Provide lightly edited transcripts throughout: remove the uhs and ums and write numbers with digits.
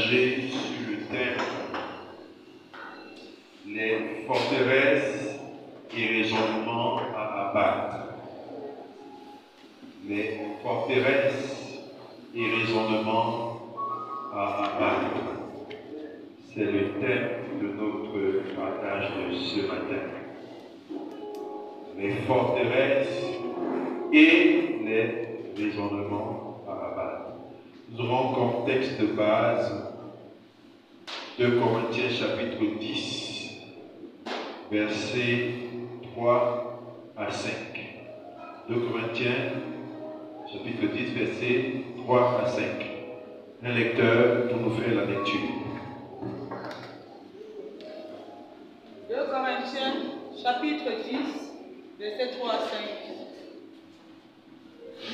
partager sur le thème les forteresses et raisonnements à abattre. Les forteresses et raisonnements à abattre. C'est le thème de notre partage de ce matin. Les forteresses et les raisonnements à abattre. Nous aurons comme texte de base 2 Corinthiens chapitre 10, versets 3 à 5. 2 Corinthiens chapitre 10, versets 3 à 5. Un lecteur pour nous faire la lecture. 2 Corinthiens chapitre 10, versets 3 à 5.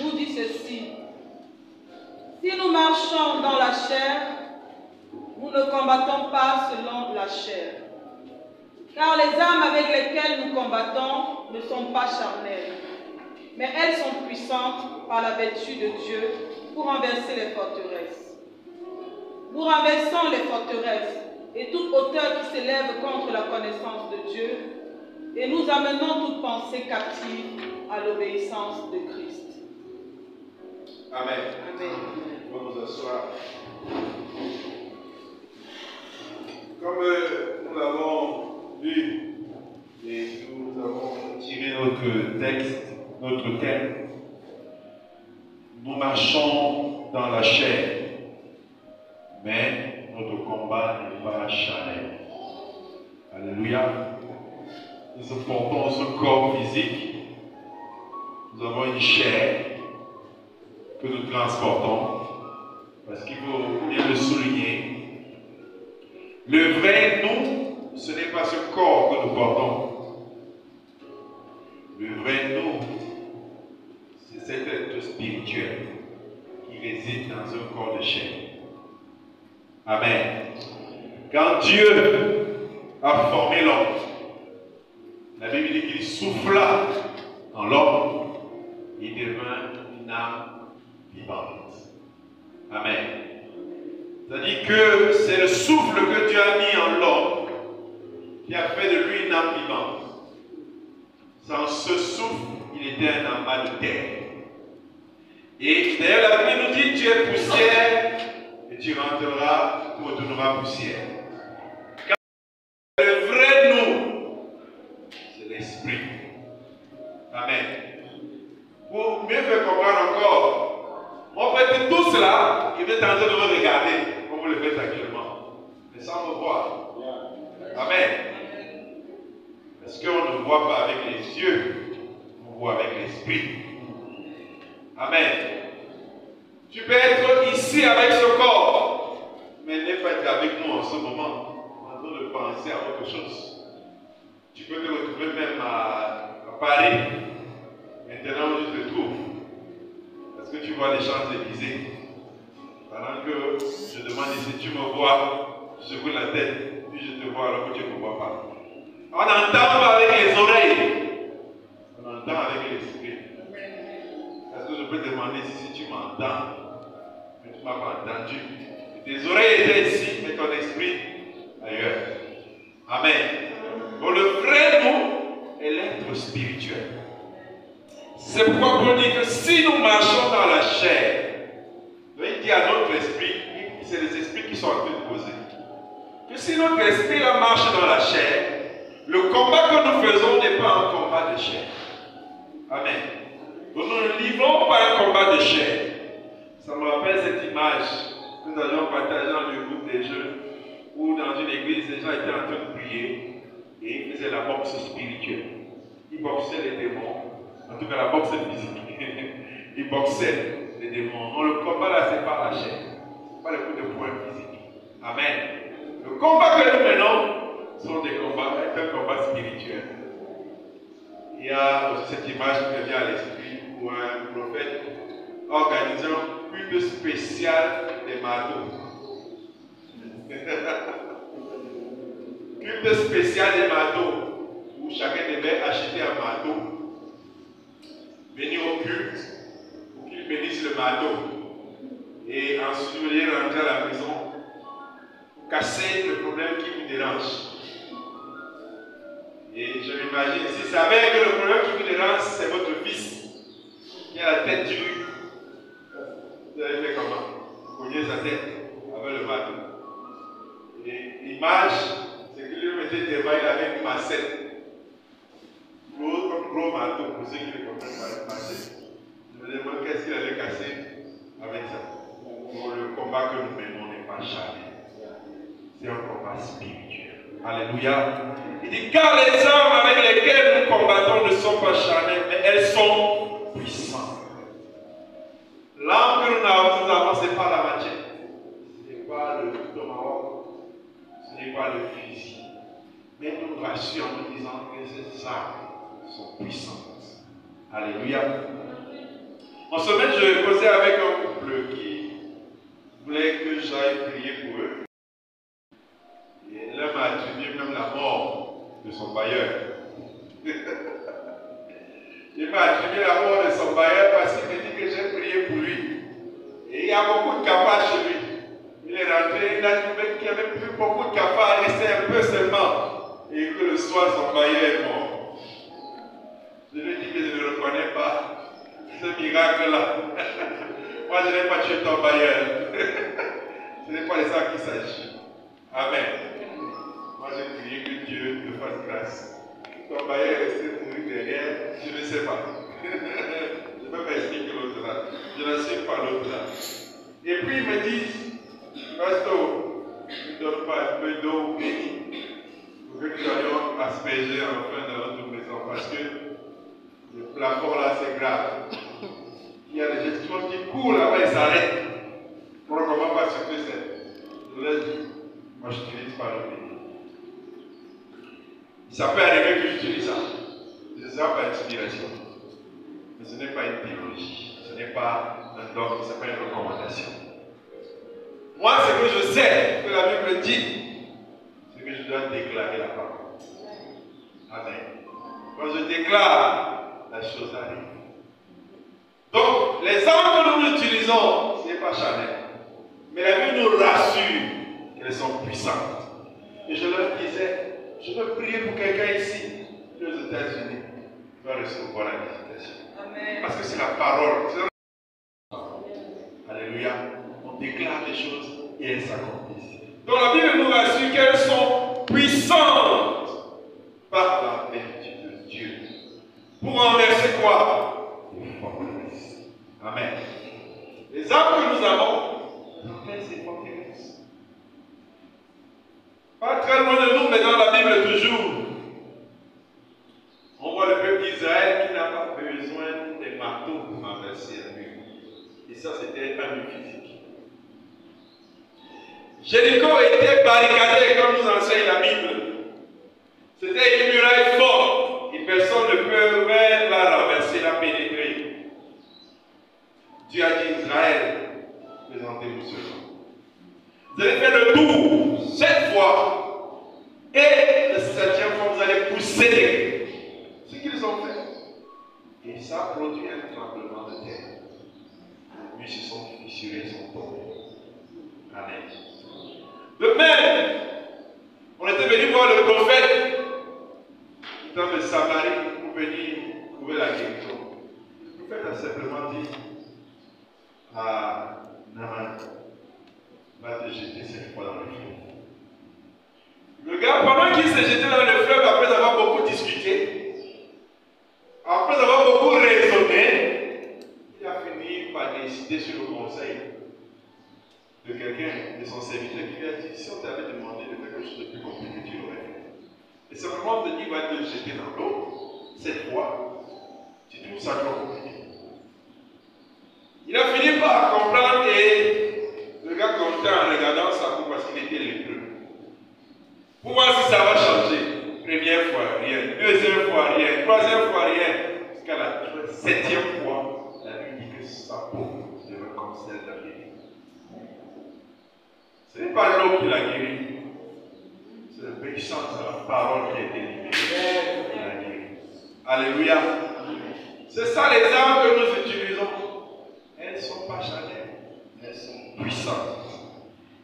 Nous dit ceci. Si nous marchons dans la chair, nous ne combattons pas selon la chair. Car les armes avec lesquelles nous combattons ne sont pas charnelles, mais elles sont puissantes par la vertu de Dieu pour renverser les forteresses. Nous renversons les forteresses et toute hauteur qui s'élève contre la connaissance de Dieu, et nous amenons toute pensée captive à l'obéissance de Christ. Amen. Amen. On va nous asseoir. Comme nous l'avons lu et nous avons tiré notre texte, notre thème, nous marchons dans la chair, mais notre combat n'est pas charnel. Alléluia. Nous portons ce corps physique, nous avons une chair que nous transportons, parce qu'il faut bien le souligner. Le vrai nous, ce n'est pas ce corps que nous portons. Le vrai nous, c'est cet être spirituel qui réside dans un corps de chair. Amen. Quand Dieu a formé l'homme, la Bible dit qu'il souffla dans l'homme, il devint une âme vivante. Amen. C'est-à-dire que c'est le souffle que Dieu a mis en l'homme qui a fait de lui une âme vivante. Sans ce souffle, il était un amas de terre. Et d'ailleurs, la Bible nous dit, tu es poussière et tu rentreras, tu retourneras poussière. Car le vrai nous, c'est l'esprit. Amen. Pour mieux faire comprendre encore, en fait, tout cela, il est en train de me regarder, comme vous le faites actuellement, mais sans me voir. Amen. Parce qu'on ne voit pas avec les yeux, on voit avec l'esprit. Amen. Tu peux être ici avec ce corps, mais ne pas être avec nous en ce moment, en train de penser à autre chose. Tu peux te retrouver même à Paris, maintenant où tu te trouves. Parce que tu vois les Champs-Élysées. Pendant que je demande si tu me vois, je secoue la tête, puis je te vois alors que tu ne me vois pas. On n'entend pas avec les oreilles, on entend avec l'esprit. Est-ce que je peux demander si tu m'entends, mais tu ne m'as pas entendu? Tes oreilles étaient ici, mais ton esprit ailleurs. Amen. Donc le vrai nous est l'être spirituel. C'est pourquoi Paul dit que si nous marchons dans la chair, il dit à notre esprit, c'est les esprits qui sont en train de poser, que si notre esprit là marche dans la chair, le combat que nous faisons n'est pas un combat de chair. Amen. Donc nous ne livrons pas un combat de chair. Ça me rappelle cette image que nous avions partagée dans le groupe des jeunes, où dans une église, les gens étaient en train de prier et ils faisaient la boxe spirituelle. Ils boxaient les démons. En tout cas, la boxe physique. Ils boxaient les démons. Non, le combat là, c'est pas la chair. Ce pas les coups de poing physiques. Amen. Le combat que nous menons sont des combats, est un combat spirituel. Il y a aussi cette image qui me vient à l'esprit où un prophète organisait un culte spécial des marteaux. Culte spécial des marteaux où chacun devait acheter un marteau, venir au culte pour qu'il bénisse le marteau et ensuite venir rentrer à la maison casser le problème qui vous dérange. Et je m'imagine, si c'est avec le problème qui vous dérange, c'est votre fils qui a la tête dure. Vous avez fait comment? Vous cognez sa tête avec le marteau. Et l'image, c'est que lui mettait des mains, il avait une macette. Gros marteau, pour ceux qui ne comprennent pas une macette. Je me demande qu'est-ce qu'il allait casser avec ça. Pour le combat que nous menons n'est pas charnel. C'est un combat spirituel. Alléluia. Il dit, car les armes avec lesquelles nous combattons ne sont pas charnelles, mais elles sont puissantes. L'arme que nous avons, ce n'est pas la matière. Ce n'est pas le tomahawk. Ce n'est pas le fusil. Mais nous rassurons en nous disant que ces armes sont puissantes. Alléluia. En semaine, je causais avec un couple qui voulait que j'aille prier pour eux. Et l'un m'a attribué même la mort de son bailleur. Il m'a attribué la mort de son bailleur parce qu'il me dit que j'ai prié pour lui. Et il y a beaucoup de cafards chez lui. Il est rentré, il a trouvé qu'il n'y avait plus beaucoup de cafards, il restait un peu seulement. Et que le soir, son bailleur est mort. Je lui dis que je ne reconnais pas ce miracle-là. Moi, je n'ai pas tué ton bailleur. Ce n'est pas de ça qu'il s'agit. Amen. Moi, j'ai prié que Dieu me fasse grâce. Ton bailleur est resté pourri derrière, je ne sais pas. Je ne peux pas expliquer l'autre là. Je ne sais pas l'autre là. Et puis ils me disent, Pasteur, ne donne pas un peu d'eau bénie pour que nous allions asperger enfin dans notre maison parce que le plafond là c'est grave. Il y a des gestions qui courent là-bas et s'arrêtent. On ne comprend pas ce que c'est. Je leur dis, moi je n'utilise pas l'eau bénie. Ça peut arriver que j'utilise ça. Ce n'est pas inspiration. Mais ce n'est pas une théologie. Ce n'est pas un dogme, ce n'est pas une recommandation. Moi, ce que je sais que la Bible dit, c'est que je dois déclarer la parole. Amen. Quand je déclare, la chose arrive. Donc, les armes que nous utilisons, ce n'est pas charnel. Mais la Bible nous rassure qu'elles sont puissantes. Et je leur disais, je veux prier pour quelqu'un ici, aux États-Unis, qui va recevoir la visitation. Amen. Parce que c'est la parole. Alléluia. On déclare les choses et elles s'accomplissent. Donc la Bible nous rassure qu'elles sont puissantes par la vertu de Dieu. Pour renverser quoi? Les forteresses. Amen. Les armes que nous avons renversent ces forteresses. Pas très loin de nous, mais dans la Bible toujours, on voit le peuple d'Israël qui n'a pas besoin des marteaux pour renverser un mur. Et ça, c'était un mur physique. Jéricho était barricadé, comme nous enseigne la Bible. C'était une muraille forte et personne ne pouvait la renverser, la pénétrer. Dieu a dit Israël, présentez-vous cela. Vous allez faire le tour 7 fois et le 7e fois vous allez pousser ce qu'ils ont fait. Et ça produit un tremblement de terre. Les murs se sont fissurés, sont tombés. Amen. De même, on était venu voir le prophète dans le Samarie pour venir trouver la guérison. Le prophète a simplement dit à Naaman, va te jeter cette fois dans le fleuve. Le gars, pendant qu'il s'est jeté dans le fleuve, après avoir beaucoup discuté, après avoir beaucoup raisonné, il a fini par décider sur le conseil de quelqu'un, de son serviteur, qui lui a dit, si on t'avait demandé de faire quelque chose de plus compliqué, tu l'aurais fait. Et simplement de dire, va te jeter dans l'eau, cette fois, tu trouves ça trop compliqué. Il a fini par comprendre et le gars comptait en regardant sa coupe parce qu'il était lépreux. Pour voir si ça va changer. Première fois, rien. Deuxième fois, rien. Troisième fois, rien. Jusqu'à la 7e fois, la Bible dit que sa peau devient comme celle d'un guéri. Ce n'est pas l'eau qui l'a guéri. C'est l'obéissance à la parole qui a été libérée. Qui l'a guéri. Alléluia. C'est ça les armes que nous utilisons. Elles ne sont pas charnelles. Elles sont puissantes.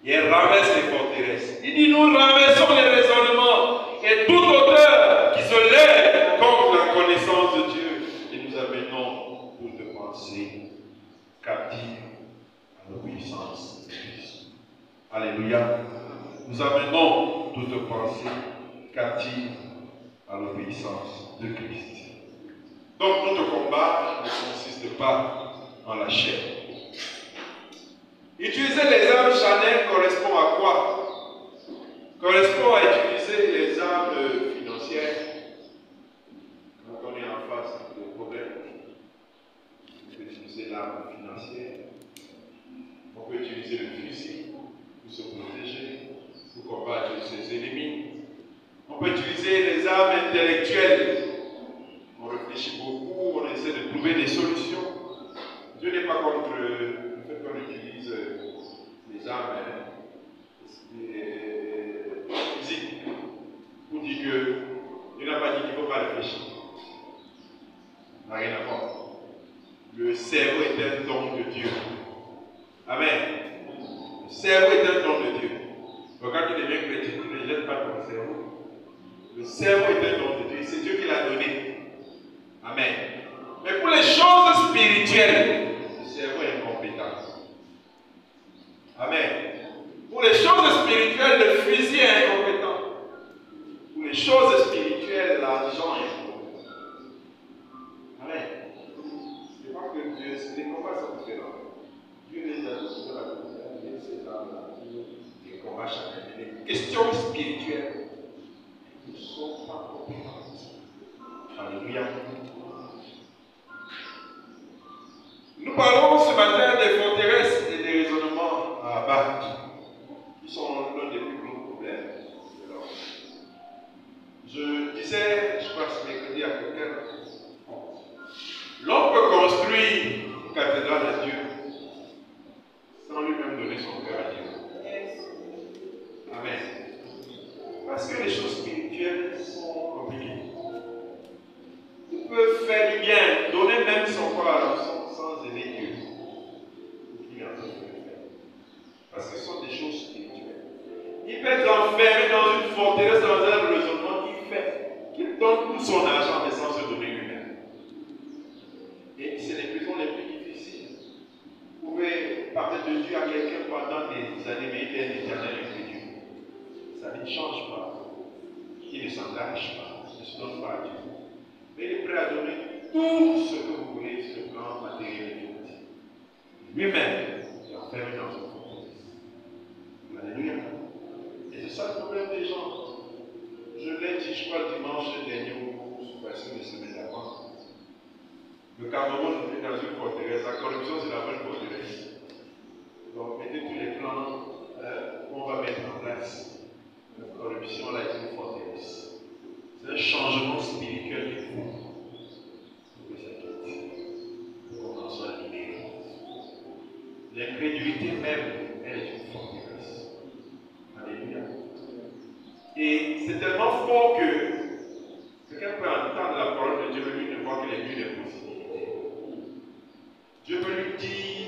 Et elle renverse les forteresses. Il dit, nous renversons les raisonnements et toute hauteur qui se lève contre la connaissance de Dieu. Et nous amenons toute pensée captive à l'obéissance de Christ. Alléluia. Nous amenons toute pensée captive à l'obéissance de Christ. Donc notre combat ne consiste pas en la chair. Utiliser les armes charnelles correspond à quoi? Correspond à utiliser les armes financières quand on est en face de problèmes. On peut utiliser l'arme financière, on peut utiliser le fusil pour se protéger, pour combattre ses ennemis. On peut utiliser les armes intellectuelles. On réfléchit beaucoup, on essaie de trouver des solutions. Dieu n'est pas contre le fait qu'on utilise les armes physiques pour dire que Dieu n'a pas dit qu'il ne faut pas réfléchir. Ça n'a rien à voir. Le cerveau est un don de Dieu. Amen. Le cerveau est un don de Dieu. Donc quand tu deviens chrétien, tu ne jettes pas ton cerveau. Le cerveau est un don de Dieu. C'est Dieu qui l'a donné. Amen. Mais pour les choses spirituelles, le cerveau est incompétent. Amen. Pour les choses spirituelles, le fusil est incompétent. Pour les choses spirituelles, l'argent est incompétent. Amen. C'est pas que Dieu, c'est des combats, ça vous fait là. Dieu les a tous dans la vie, Dieu c'est des combats chacun. Les questions spirituelles ne sont pas compétentes. Alléluia. Nous parlons ce matin des forteresses et des raisonnements à abattre, qui sont l'un des plus gros problèmes de l'homme. Je disais, je crois que ce mercredi à quelqu'un, l'homme peut construire une cathédrale à Dieu sans lui-même donner son cœur à Dieu. Amen. Parce que les choses spirituelles sont compliquées. Il peut faire du bien, donner même son corps à l'enfant sans aimer Dieu. Il est en train de le faire. Parce que ce sont des choses spirituelles. Il peut être enfermé dans une forteresse, dans un raisonnement qu'il donne tout son argent mais sans se donner lui-même. Et c'est les prisons les plus difficiles. Vous pouvez parler de Dieu à quelqu'un pendant des années, mais il est un éternel incrédule. Ça ne change pas. Il ne s'engage pas. Il ne se donne pas à Dieu. Mais il est prêt à donner tout ce que vous voulez sur le plan matériel et financier. Lui-même est enfermé dans son forteresse. Alléluia. Et c'est ça le problème des gens. Je l'ai dit, je crois, dimanche dernier ou une semaine d'avant. Le Cameroun est dans une forteresse. La corruption, c'est la bonne forteresse. Donc, mettez tous les plans qu'on va mettre en place. La corruption, là, est une forteresse. C'est un changement spirituel qu'il faut pour que ça quitte. Pour qu'on en soit libéré. L'incrédulité même, elle est une forteresse. Alléluia. Et c'est tellement fort que quelqu'un peut entendre la parole de Dieu, mais lui ne voit que les murs des possibilités. Dieu peut lui dire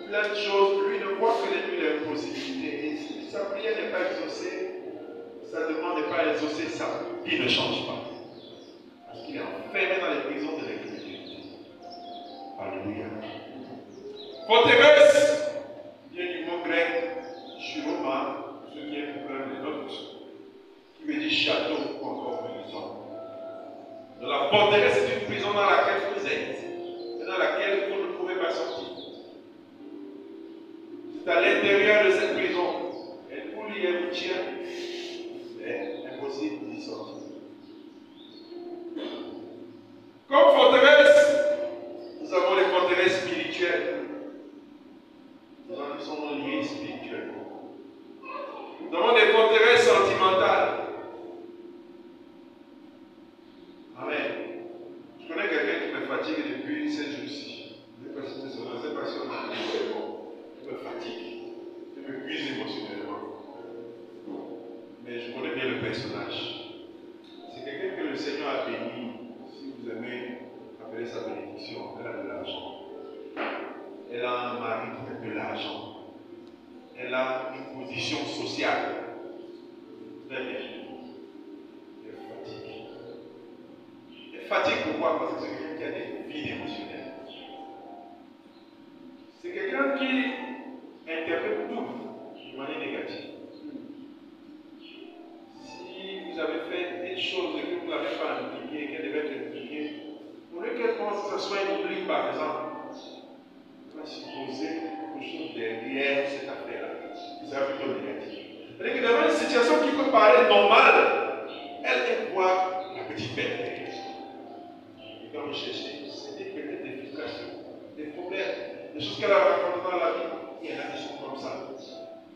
plein de choses, lui ne voit que les murs des possibilités. Et si sa prière n'est pas exaucée, sa demande n'est pas exaucée, sa vie ne change pas. Parce qu'il est enfermé dans les prisons de l'incrédulité. Alléluia. Forteresse vient du mot grec chiroma, ce qui est pour prendre les notes, qui veut dire château ou encore prison. Donc la forteresse est une prison dans laquelle vous êtes, et dans laquelle vous ne pouvez pas sortir. C'est à l'intérieur de cette prison, elle vous lie, elle vous tient. C'est impossible d'y sortir. Comme forteresse, nous avons les forteresses spirituelles. Nous en sommes liés spirituellement. Nous avons des forteresses sentimentales. Amen. Je connais quelqu'un qui me fatigue depuis ces jours-ci. Je ne sais pas si on a dit bon. Il me fatigue. Je m'épuise émotionnellement. Mais je connais bien le personnage. C'est quelqu'un que le Seigneur a béni. Si vous aimez appeler sa bénédiction, elle a de l'argent. Elle a un mari qui a de l'argent. Elle elle a une position sociale. Très bien. Elle fatigue. Elle fatigue pourquoi? Parce que c'est quelqu'un qui a des vides émotionnelles. C'est quelqu'un qui interprète tout de manière négative. Si vous avez fait une chose et que vous n'avez pas impliqué, qu'elle devait être impliquée, au lieu qu'elle pense que ce soit une oubli, par exemple, on va supposer quelque chose derrière cette affaire-là, qui sera plutôt négatif. C'est-à-dire que dans une situation qui peut paraître normale, elle voit la petite bête derrière. Et quand vous cherchez, c'est peut-être des frustrations, des problèmes, des choses qu'elle a rencontrées dans la vie. Il y en a qui sont comme ça.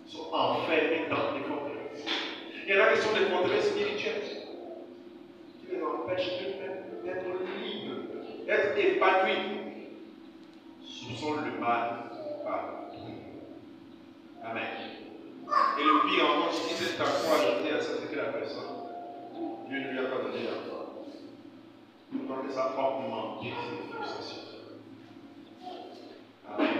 Ils sont enfermés dans des forteresses. Il y en a qui sont des forteresses spirituelles qui les empêchent d'être libres, d'être épanouis. Soupçonnent le mal par tout. Amen. Et le pire encore, si c'est ta foi ajoutée à ça, c'est que la personne, Dieu ne lui a pas donné la foi. Donc ça va augmenter ses frustrations. Amen.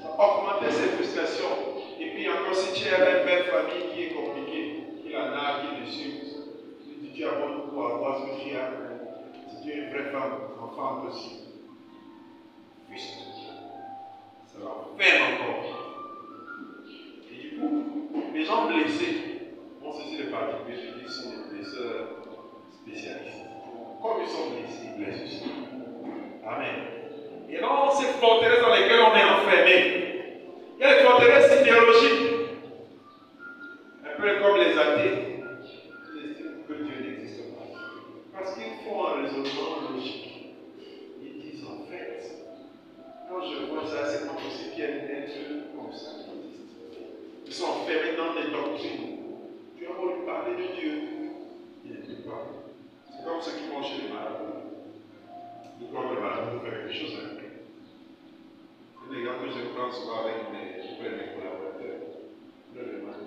Ça va augmenter ses frustrations. Et puis encore, si tu as une belle famille qui est compliquée, qui la nargue, qui le suit, si tu as bon pour avoir ce que tu as, si tu es une vraie femme, enfant aussi, puisque ça va faire encore. Et du coup, les gens blessés vont cesser de participer, je dis, sont des blesseurs spécialistes. Comme ils sont blessés, ils blessent aussi. Amen. Et dans ces forteresses dans lesquelles on est enfermé, il y a les forteresses idéologiques. Un peu comme les athées, ils estiment que Dieu n'existe pas. Parce qu'ils font un raisonnement logique. Ils disent en fait, quand je vois ça, c'est pas possible qu'il y ait un être comme ça qui existe. Ils sont enfermés dans des doctrines. Tu as voulu parler de Dieu, il ne peut pas. C'est comme ceux qui vont chez les marabouts. Ils croient que le marabout fait quelque chose. Hein. Les gars que je prends souvent avec mes collaborateurs, je leur demande,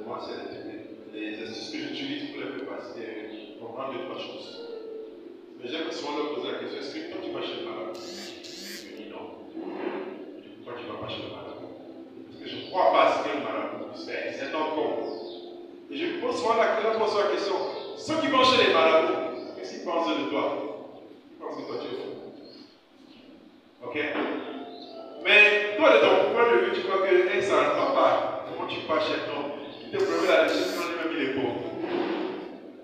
moi, c'est les astuces que j'utilise pour les faire passer, comprendre deux, trois choses. Mais j'aime souvent leur poser la question, est-ce que toi tu vas chez le marabout? Je dis non. Pourquoi tu ne vas pas chez le marabout? Parce que je ne crois pas à ce que le marabout fait, c'est un con. Et je me pose souvent la question, ceux qui vont chez les marabouts, qu'est-ce qu'ils pensent de toi? Ils pensent que toi tu es fou. Ok? Mais toi, de ton point de vue, tu crois que ça ne va pas. Comment tu pars chez toi? Tu te promets la richesse quand il même il est pauvre.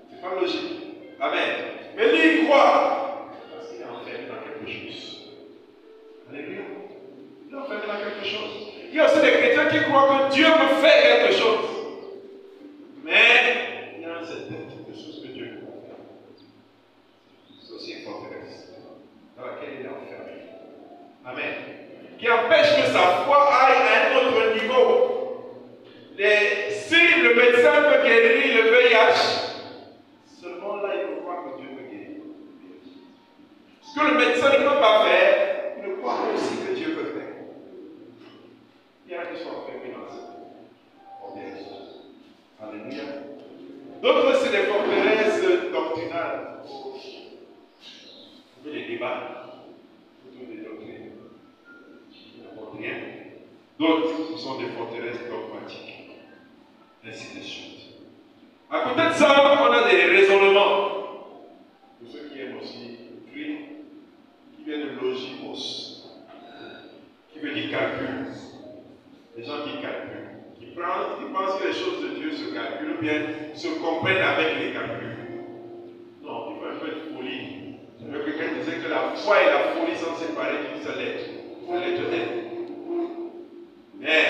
C'est pas logique. Amen. Mais lui, il croit. Parce qu'il est enfermé dans quelque chose. Alléluia. Il est enfermé dans quelque chose. Il y a aussi des chrétiens qui croient que Dieu peut faire quelque chose. Mais il y a un certain type de choses que Dieu peut faire. C'est aussi une forteresse dans laquelle il est enfermé. Amen. Qui empêche que sa foi aille à un autre niveau. Si le médecin peut guérir le VIH, seulement là il faut croire que Dieu peut guérir. Ce que le médecin ne peut pas faire, il ne croit aussi que Dieu peut faire. Il y en a qui sont enfermés dans cette forteresse. Alléluia. D'autres, c'est des forteresses doctrinales. Vous les débats autour des doctrines. Rien. D'autres, ce sont des forteresses dogmatiques. Ainsi de suite. À côté de ça, on a des raisonnements. Pour ceux qui aiment aussi écrire, qui viennent de logimos, qui veut dire calcul. Les gens qui calculent, qui pensent que les choses de Dieu se calculent ou bien se comprennent avec les calculs. Non, il faut un peu de folie. Quelqu'un disait que la foi et la folie sont séparées d'une seule lettre. La lettre N. Mais,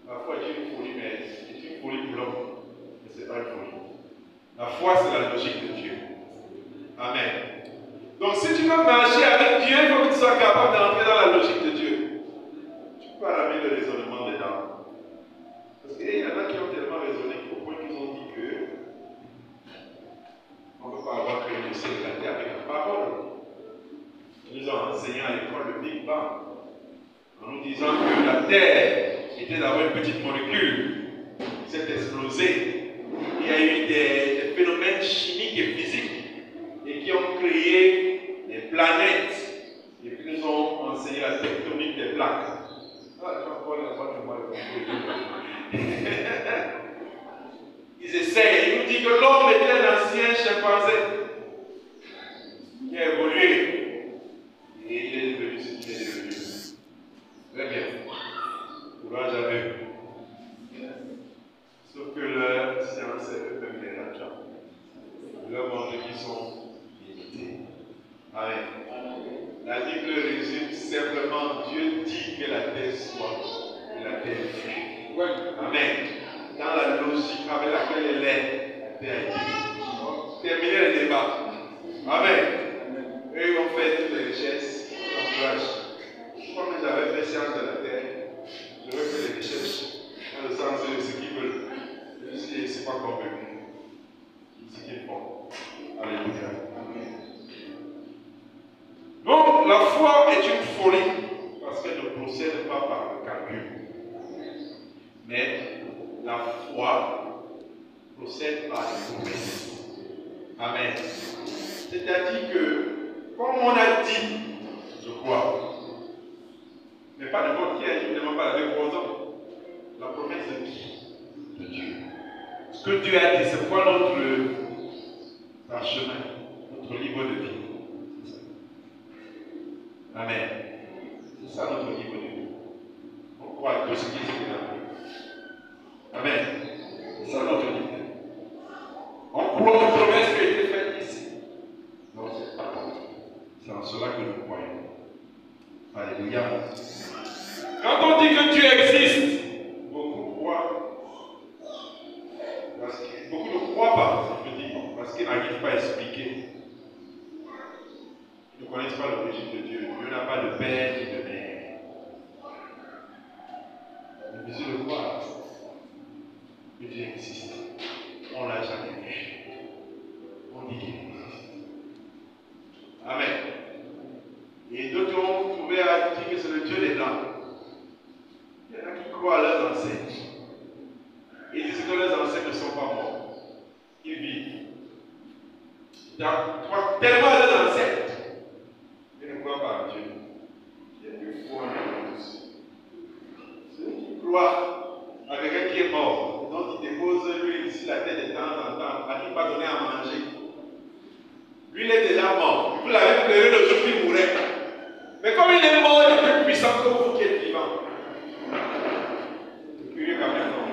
la foi est une folie, mais c'est une folie pour l'homme. Mais ce n'est pas une folie. La foi, c'est la logique de Dieu. Amen. Donc, si tu veux marcher avec Dieu, il faut que tu sois capable d'entrer dans la logique de Dieu. Tu peux pas ramener le raisonnement dedans. Parce qu'il y en a qui ont tellement raisonné au point qu'ils ont dit que on ne peut pas avoir créé le ciel et la terre avec la parole. Ils nous ont enseigné à l'école le Big Bang. En nous disant que la Terre était d'abord une petite molécule qui s'est explosée. Il y a eu des phénomènes chimiques et physiques et qui ont créé des planètes et puis nous ont enseigné la tectonique des plaques. dit que l'homme était un ancien chimpanzé qui a évolué et il est devenu ce qu'il est devenu. Très bien. Courage à eux. Sauf que leur science est eux-mêmes les rattrape. Leurs moyens qui sont limités. Amen. La Bible résume simplement Dieu dit que la terre soit et la terre fut. Amen. Dans la logique avec laquelle elle est, la terre est dit. Terminer le débat. Amen. Eux ils ont fait toutes les richesses, courage. Comme j'avais fait science de la terre, j'aurais fait les recherches dans le sens de ce qu'ils veulent. Je ne suis pas convaincu de ce qu'ils font. Alléluia. Donc, la foi est une folie parce qu'elle ne procède pas par le calcul. Mais la foi procède par les promesses. Amen. C'est-à-dire que, comme on a dit, je crois, mais pas n'importe qui a dit, ne demande pas la même chose. La promesse de qui? De Dieu. Ce que Dieu a dit, c'est quoi notre chemin, notre livre de vie. C'est ça. Amen. C'est ça notre livre de vie. On croit que ce qui est là. Amen. C'est ça notre livre. On croit aux promesses qui ont été faites ici. Non, c'est pas bon. C'est en cela que nous croyons. Alléluia. Quand on dit que Dieu existe, beaucoup croient. Beaucoup ne croient pas, je veux dire, parce qu'ils n'arrivent pas à expliquer. Ils ne connaissent pas l'origine de Dieu. Dieu n'a pas de père ni de mère. Mais Jésus le croit que Dieu existe. On ne l'a jamais vu. On dit qu'il existe. Amen. Et d'autres ont trouvé à dire que c'est le Dieu des dents. Il y en a qui croient à leurs ancêtres. Ils disent que leurs ancêtres ne sont pas morts. Ils vivent. Ils croient tellement à leurs ancêtres. Ils ne croient pas à Dieu. Il y a deux fois en tous. Ceux qui croient à quelqu'un qui est mort, donc il dépose lui ici la tête de temps en temps, à qui pas donner à manger. Lui, il est déjà mort. Vous l'avez pleuré le jour qu'il mourait. Mais comme il est mort, il est plus puissant que vous qui êtes vivant. C'est curieux quand même, non?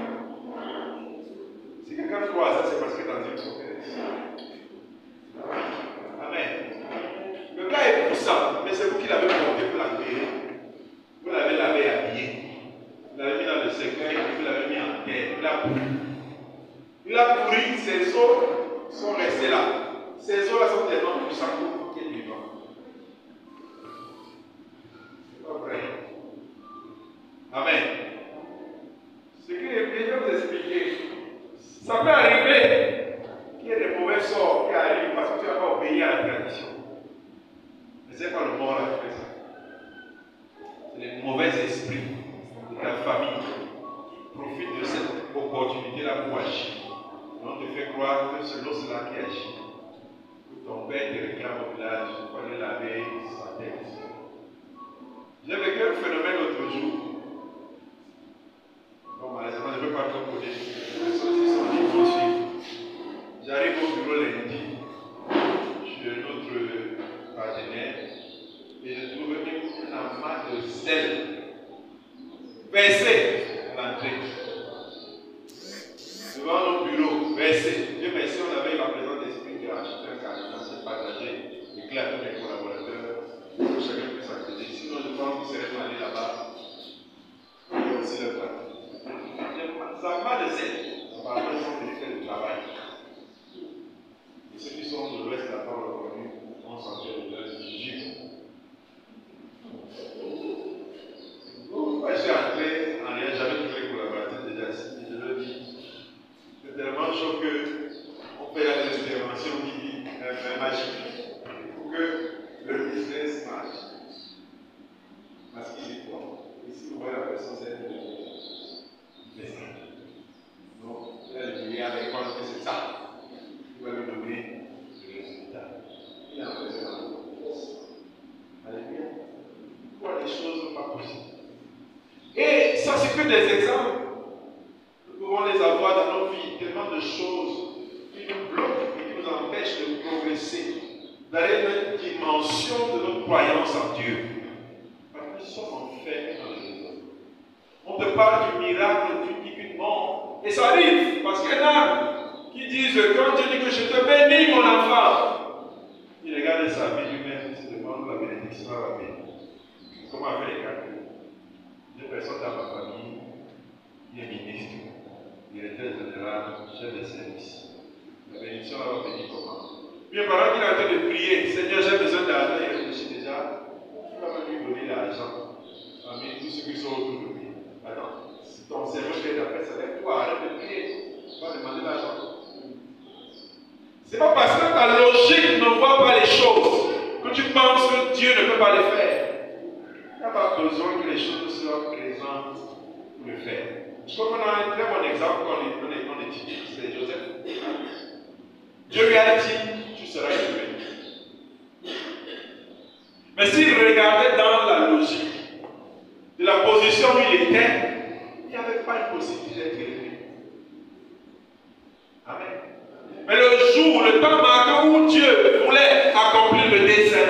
Si quelqu'un croit à ça, c'est parce que dans une conférence. Amen. Le gars est puissant, mais c'est vous qui l'avez porté pour la guérir. Vous l'avez lavé et habillé. Vous l'avez mis dans le cercueil, vous l'avez mis en terre. Il a pourri. Il a pourri, ses os sont restés là. Ces eaux-là sont tellement puissantes que vous qui êtes vivant. C'est pas vrai. Amen. Ce que je vais vous expliquer, ça peut arriver qu'il y ait des mauvais sorts qui arrivent parce que tu n'as pas obéi à la tradition. Mais ce n'est pas le mort là qui fait ça. C'est les mauvais esprits de ta famille qui profitent de cette opportunité-là pour agir. Et on te fait croire que c'est l'os-là qui agit. Ton père te réclame au village, il fallait laver sa tête. J'ai vécu un phénomène l'autre jour. Bon, malheureusement, je ne peux pas trop connaître. Les choses qui sont dit, faut suivre. J'arrive au bureau lundi, chez notre partenaire, et je trouve une amas de sel versé à l'entrée. Devant nos bureaux, versé. Dieu merci, on avait la présence d'esprit de acheter un carton, de partager, éclairer à tous mes collaborateurs, pour que chacun puisse accéder. Sinon, je pense qu'ils seraient allés là-bas. Il y a aussi le temps. Ça va de sel. Apparemment, ils sont venus faire le travail. Et ceux qui sont de l'Ouest, là-bas, reconnus, ont senti le village du Juif. Moi, je suis entré en lien, j'avais tous les collaborateurs déjà assis, et je leur dis. C'est tellement chaud qu'on fait des interventions magiques pour que le business marche. Parce qu'il est quoi? Ici, vous voyez la personne, c'est une business. Donc, elle dit avec quoi que c'est ça. Il va lui donner le résultat. Il a fait ça. Alléluia. Pourquoi les choses pas possibles? Et ça, c'est que des exemples. Nous pouvons les avoir dans nos vies, tellement de choses qui nous bloque et qui nous empêche de progresser, d'aller dans une dimension de notre croyance en Dieu. Parce que nous sommes enfermés dans les raisons. On te parle du miracle, tu dis qu'une mort. Et ça arrive, parce qu'il y en a qui disent, quand Dieu dit que je te bénis, mon enfant, il regarde sa vie lui-même, il se demande la bénédiction à la bénédiction. Comment on fait les calculs? Deux personnes dans ma famille, il est ministre, directeur général, chef de service. La bénédiction va venir comment? Puis pendant qu'il est en train de prier, Seigneur, j'ai besoin d'argent, il réfléchit déjà, tu vas même lui donner l'argent. Amen, tous ceux qui sont autour de lui. Attends, si ton cerveau fait d'après, ça lève toi, arrête de prier, tu vas demander l'argent. C'est pas parce que ta logique ne voit pas les choses que tu penses que Dieu ne peut pas les faire. Il n'y a pas besoin que les choses soient présentes pour le faire. Je crois qu'on a un très bon exemple qu'on étudie, c'est Joseph. Dieu lui a dit, tu seras élevé. Mais s'il regardait dans la logique de la position où il était, il n'y avait pas une possibilité d'être élevé. Amen. Mais le jour, le temps marqué où Dieu voulait accomplir le dessein,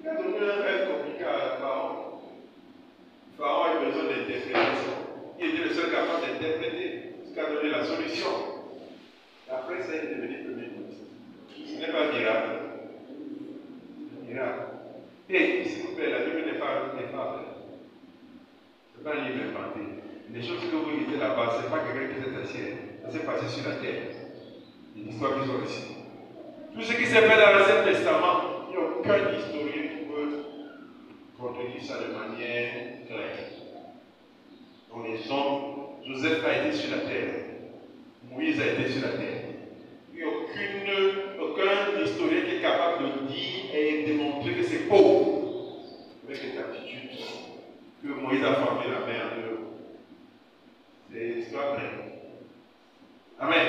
il a donné un rêve compliqué à Pharaon. Pharaon a eu besoin d'interprétation. Il était le seul capable d'interpréter, jusqu'à donner la solution. Et après ça, il est devenu premier ministre. Ce n'est pas un miracle. C'est un miracle. Et s'il vous plaît, la Bible n'est pas vraie. Ce n'est pas un livre inventé. Les choses que vous lisez là-bas, ce n'est pas quelqu'un qui s'est assis. Ça s'est passé sur la terre. Les histoires qui sont ici. Tout ce qui s'est fait dans l'Ancien Testament, il n'y a aucun historien qui peut contenir ça de manière claire. Donc les hommes, Joseph a été sur la terre, Moïse a été sur la terre. Il n'y a aucun historien qui est capable de dire et démontrer que c'est faux, avec l'exactitude que Moïse a formé la mer en deux. C'est l'histoire vraie. Amen.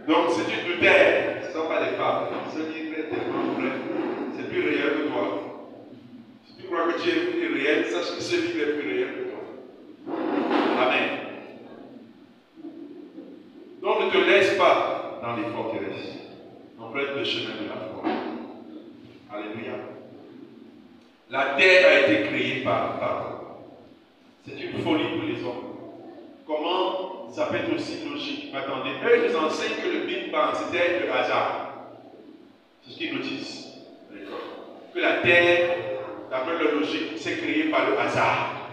Donc, si tu doutais, ce ne sont pas des fables. Ce livre est tellement vrai, c'est plus réel que toi. Si tu crois que tu es plus réel, sache que ce livre est plus réel que toi. Amen. Donc, ne te laisse pas dans les forteresses. Emprunte le chemin de la foi. Alléluia. La terre a été créée par toi. C'est une folie pour les hommes. Comment ça peut être aussi logique? Attendez, eux ils enseignent que le Big Bang c'était le hasard. C'est ce qu'ils nous disent. Que la terre, d'après leur logique, c'est créé par le hasard.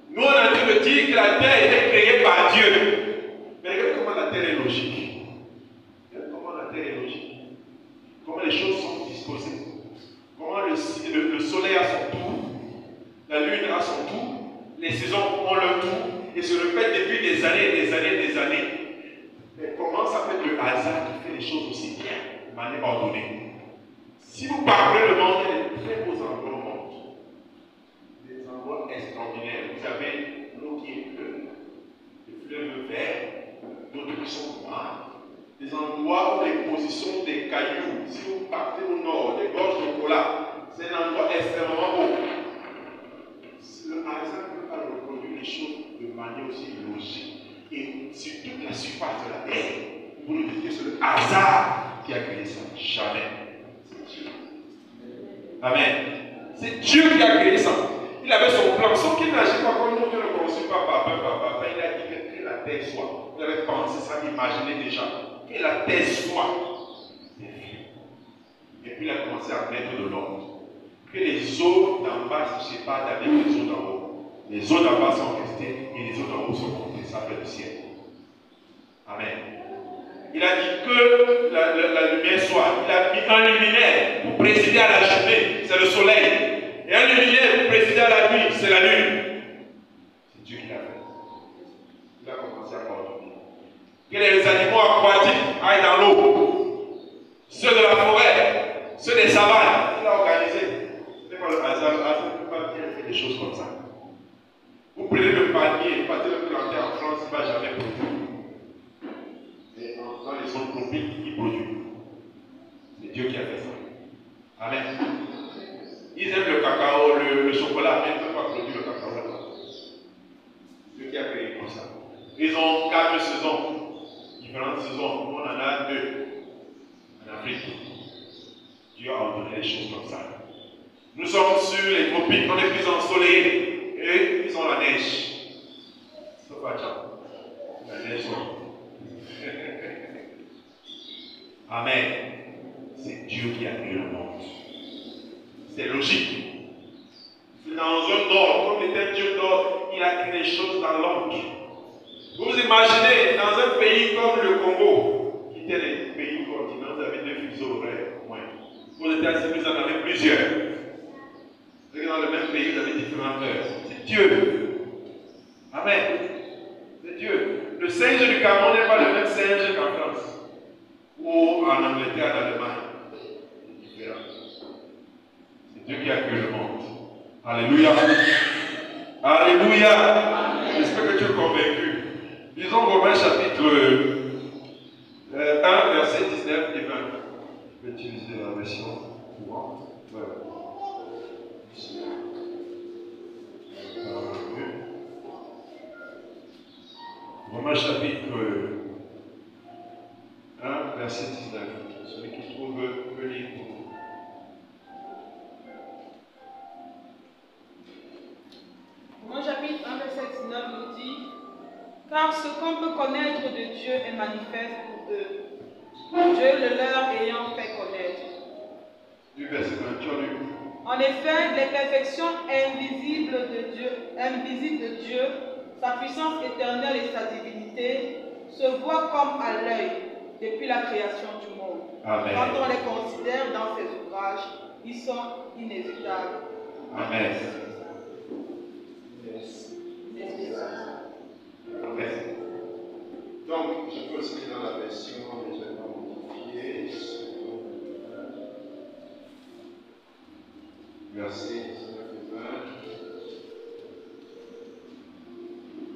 Nous on a en train de dire que la terre était créée par Dieu. Mais regardez comment la terre est logique. Regardez comment la terre est logique. Comment les choses sont disposées. Comment le soleil a son tour, la lune a son tour, les saisons ont leur tour. Et se répète depuis des années et des années et des années. Mais comment ça peut être le hasard qui fait les choses aussi bien, de manière ordonnée? Si vous parcourez le monde, il y a des très beaux endroits au monde. Des endroits extraordinaires. Vous avez l'eau qui est bleue, des fleuves verts, d'autres qui sont noirs. Des endroits où les positions des cailloux, si vous partez au nord, des gorges de cola, c'est un endroit extrêmement beau. Le hasard ne peut pas reproduire les choses de manière aussi logique. Et sur toute la surface de la terre, vous nous dites que c'est le hasard qui a créé ça. Jamais. C'est Dieu. Amen. C'est Dieu qui a créé ça. Il avait son plan. Sauf qu'il n'agit pas comme nous, Dieu ne construit pas par papa. Il a dit que la terre soit. Vous avez pensé ça, imaginez déjà. Que la terre soit. Et puis il a commencé à mettre de l'ordre. Que les eaux d'en bas se séparent avec les eaux d'en haut. Les eaux d'en bas sont restées et les eaux d'en haut sont montées. Ça fait le ciel. Amen. Il a dit que la lumière soit. Il a mis un luminaire pour présider à la journée, c'est le soleil. Et un luminaire pour présider à la nuit, c'est la lune. C'est Dieu qui l'a fait. Il a commencé à coordonner. Que les animaux aquatiques aillent dans l'eau. Ceux de la forêt, ceux des savanes, il a organisé. Le hasard ne peut pas bien faire des choses comme ça. Vous prenez le palmier, partez le planter en France, il ne va jamais produire. Mais dans les zones tropiques, il produit. C'est Dieu qui a fait ça. Amen. Ils aiment le cacao, le chocolat, mais ils ne peuvent pas produire le cacao là-bas. C'est Dieu qui a créé comme ça. Ils ont 4 saisons, différentes saisons. Nous, on en a 2 en Afrique. Dieu a ordonné les choses comme ça. Nous sommes sur les tropiques, on est plus ensoleillés. Et ils ont la neige. C'est pas ça. La neige. Amen. C'est Dieu qui a créé le monde. C'est logique. C'est dans un ordre. Comme était Dieu d'ordre, il a créé les choses dans l'ordre. Vous vous imaginez, dans un pays comme le Congo, qui était les pays continents, vous avez 2 fuseaux horaires au moins. Aux États-Unis, vous en avez plusieurs. Vous dans le même pays, vous avez différentes heures. C'est Dieu. Amen. C'est Dieu. Le singe du Cameroun n'est pas le même singe qu'en France. Ou en Angleterre, en Allemagne. C'est différent. C'est Dieu qui a créé le monde. Alléluia. Alléluia. J'espère que tu es convaincu. Lisons Romains chapitre 1, verset 19 et 20. Je vais utiliser la version courante. Romains chapitre 1, verset 19. Celui qui trouve peut lire pour nous. Romains chapitre 1, verset 19 nous dit: car ce qu'on peut connaître de Dieu est manifeste pour eux, Dieu le leur ayant fait connaître. Du verset 21. En effet, les perfections invisibles de Dieu, sa puissance éternelle et sa divinité, se voient comme à l'œil depuis la création du monde. Amen. Quand on les considère dans ses ouvrages, ils sont inévitables. Amen. Amen. Donc, je peux aussi lire dans la version légèrement modifiée, verset 19 et 20.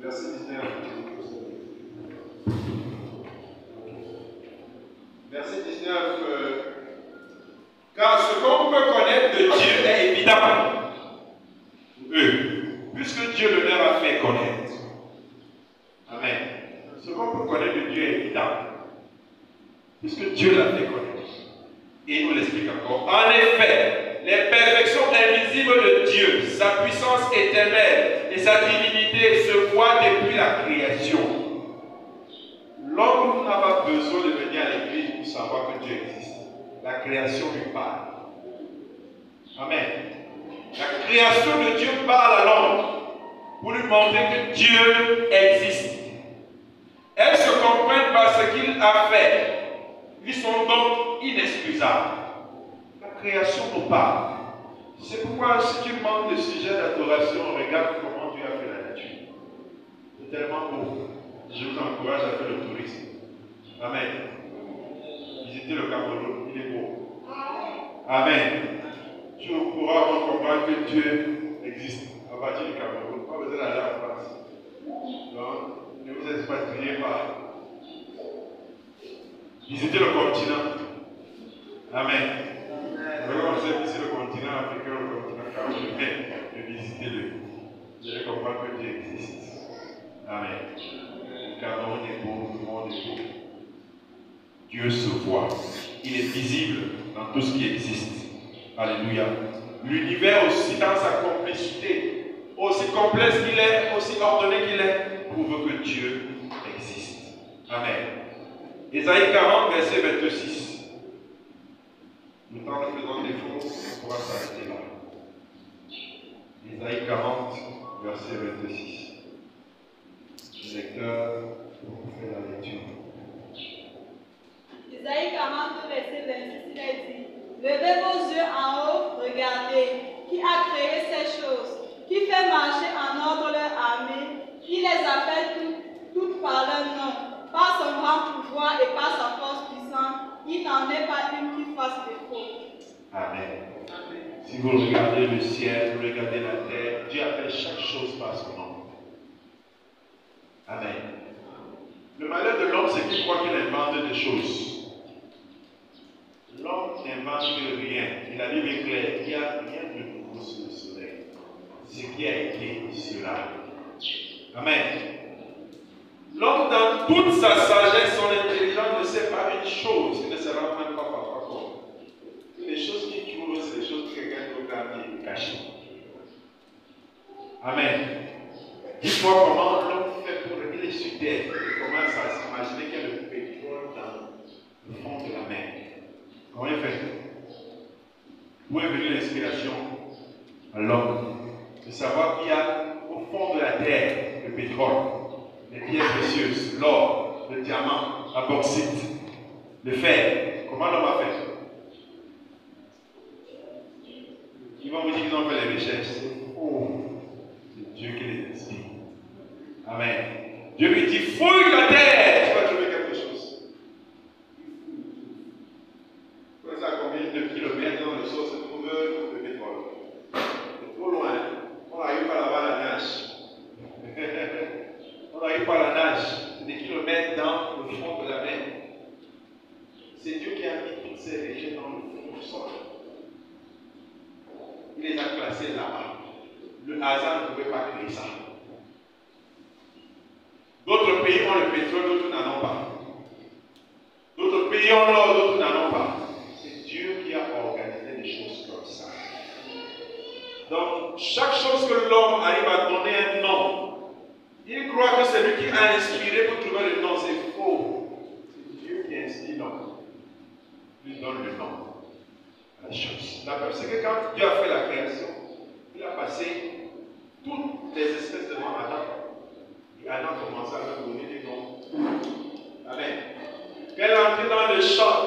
Verset 19. Verset 19. Car ce qu'on peut connaître de Dieu est évident pour eux, puisque Dieu le leur a fait connaître. Amen. Ce qu'on peut connaître de Dieu est évident, puisque Dieu l'a fait connaître. Et il nous l'explique encore. En effet, les perfections invisibles de Dieu, sa puissance éternelle et sa divinité se voient depuis la création. L'homme n'a pas besoin de venir à l'église pour savoir que Dieu existe. La création lui parle. Amen. La création de Dieu parle à l'homme pour lui montrer que Dieu existe. Elles se comprennent par ce qu'il a fait. Ils sont donc inexcusables. La création nous parle. C'est pourquoi si tu manques de sujet d'adoration, regarde comment Dieu a fait la nature. C'est tellement beau. Je vous encourage à faire le tourisme. Amen. Visitez le Cameroun, il est beau. Amen. Tu pourras comprendre que Dieu existe à partir du Cameroun. Pas besoin d'aller en France. Donc, ne vous expatriez pas. Visitez le continent. Amen. Quand vous êtes ici, le continent africain, le continent camerounais, visitez-le. Vous allez comprendre que Dieu existe. Amen. Le Cameroun est beau, le monde est beau. Dieu se voit. Il est visible dans tout ce qui existe. Alléluia. L'univers aussi dans sa complicité, aussi complexe qu'il est, aussi ordonné qu'il est, prouve que Dieu existe. Amen. Ésaïe 40, verset 26. Le temps nous faisant défaut, on pourra s'arrêter là. Ésaïe 40, verset 26. Le lecteur, pour faire la lecture. Ésaïe 40, verset 26, il a dit: levez vos yeux en haut, regardez, qui a créé ces choses, qui fait marcher en ordre leur armée, qui les appelle toutes par leur nom, par son grand pouvoir et par sa force puissante, il n'en est pas une qui fasse défaut. Amen. Si vous regardez le ciel, vous regardez la terre, Dieu a fait chaque chose par son nom. Amen. Le malheur de l'homme, c'est qu'il croit qu'il invente des choses. L'homme n'invente rien. Et la Bible est claire, il n'y a rien de nouveau sous le soleil. Ce qui a été sera. Amen. L'homme, dans toute sa sagesse, son intelligence, les gens ne savent pas une chose, ils ne se rendent même pas parfois compte. Les choses qui trouvent, c'est les choses qui regardent au garde et cachées. Amen. Dis-moi comment l'homme fait pour régler sur terre. Il commence à s'imaginer qu'il y a le pétrole dans le fond de la mer. Comment il fait? Où est venue l'inspiration à l'homme de savoir qu'il y a au fond de la terre le pétrole, les pierres précieuses, l'or, le diamant, la bauxite, le fer. Comment l'homme a fait? Ils vont vous dire qu'ils ont fait les recherches. Oh, c'est Dieu qui les inspire. Amen. Dieu lui dit, fouille la terre, tu vas trouver quelque chose. Vous savez à combien de kilomètres dans le sol se trouve le pétrole? C'est trop loin. On n'arrive pas là-bas à la nage. On n'arrive pas à la nage. C'est des kilomètres dans le fond de la mer. C'est Dieu qui a mis toutes ces régions dans le fond du sol. Il les a classés là-bas. Le hasard ne pouvait pas créer ça. D'autres pays ont le pétrole, d'autres n'en ont pas. D'autres pays ont l'or, d'autres n'en ont pas. C'est Dieu qui a organisé des choses comme ça. Donc, chaque chose que l'homme arrive à donner un nom, il croit que c'est lui qui a inspiré pour trouver le nom. C'est faux. C'est Dieu qui inspire l'homme. Il donne le nom à la chose. C'est que quand Dieu a fait la création, il a passé toutes les espèces devant Adam. Et Adam commença à leur donner des noms. Amen. Quand il est entré dans le champ,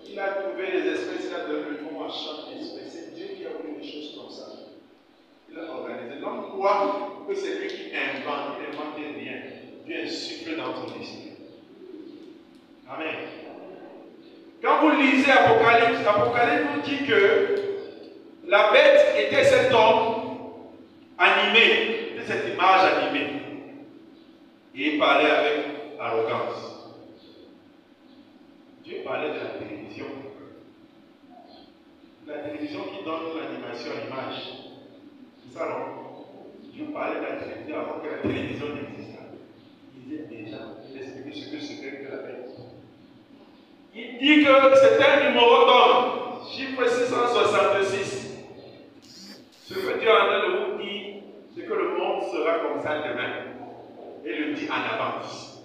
il a trouvé les espèces, il a donné le nom à chaque espèce. C'est Dieu qui a voulu des choses comme ça. Il a organisé. L'homme croit que c'est lui qui invente, il n'invente rien. Dieu insuffle dans son esprit. Amen. Quand vous lisez Apocalypse, Apocalypse vous dit que la bête était cet homme animé, de cette image animée. Et il parlait avec arrogance. Dieu parlait de la télévision. La télévision qui donne l'animation à l'image. C'est ça, non? Dieu parlait de la télévision avant que la télévision n'existe. Il disait déjà, il expliquait ce que c'était que la bête. Il dit que c'est un numéro d'homme, chiffre 666. Ce que Dieu est en train de vous dire, c'est que le monde sera comme ça demain. Et le dit en avance.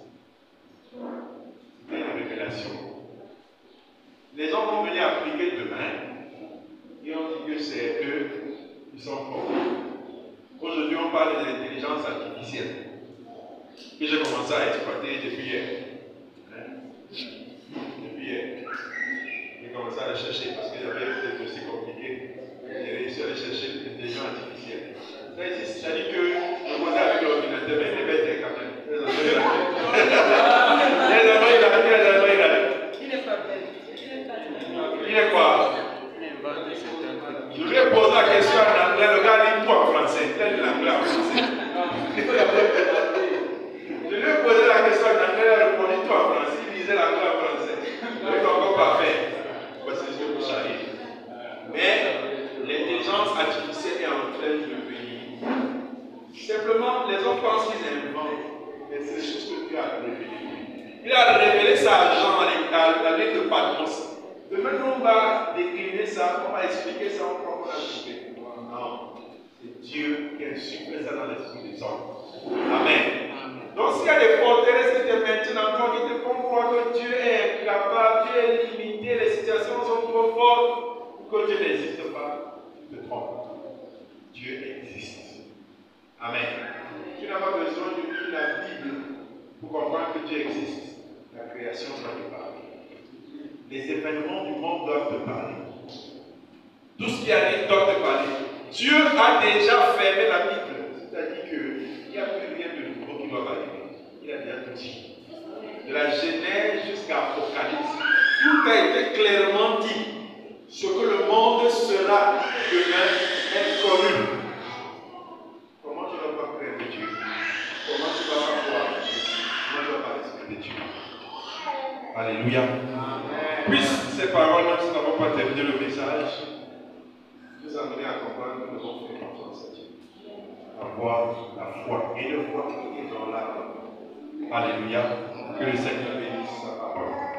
C'est une révélation. Les gens vont venir appliquer demain et on dit que c'est eux qui sont forts. Aujourd'hui, on parle de l'intelligence artificielle que j'ai commencé à exploiter depuis hier. Depuis hier. J'ai commencé à la chercher parce que j'avais peut-être aussi compliqué. J'ai réussi à aller chercher l'intelligence artificielle. Ça existe, ça dit que je posais avec l'ordinateur, mais il est bête quand même. Il n'est pas bête. Il est quoi? Je lui ai posé la question en anglais, le gars dit tout en français. Tel l'anglais en français. Je lui ai posé la question en anglais, il a répondu tout en français. Il disait l'anglais en français. Il n'est encore pas fait. Voici ce que vous savez. Mais l'intelligence artificielle est en train de venir. Simplement, les hommes pensent qu'ils inventent, mais c'est des choses que Dieu a révélées. Il a révélé ça à Jean à l'île de Patmos. Demain, on va décliner ça, on va expliquer ça, on va expliquer. Non, c'est Dieu qui a insufflé ça dans l'esprit des hommes. Amen. Donc, s'il y a des forteresses qui te maintiennent encore, qui te font croire que Dieu est incapable, Dieu est limité, les situations sont trop fortes, ou que Dieu n'existe pas, tu te trompes. Dieu existe. Amen. Tu n'as pas besoin de lire la Bible pour comprendre que Dieu existe. La création doit te parler. Les événements du monde doivent te parler. Tout ce qui arrive doit te parler. Dieu a déjà fermé la Bible. C'est-à-dire qu'il n'y a plus rien de nouveau qui doit arriver. Il a déjà tout dit. De la Genèse jusqu'à Apocalypse, tout a été clairement dit. Ce que le monde sera demain est connu. Comment tu ne vas pas croire de Dieu? Comment tu ne vas pas croire de Dieu? Comment tu ne vas pas respecter Dieu? Alléluia. Puisse ces paroles, même si nous n'avons pas terminé le message, nous amener à comprendre que nous devons faire confiance à Dieu. Avoir la foi. Et la foi qui est dans l'âme. Alléluia. Que le Seigneur bénisse sa parole.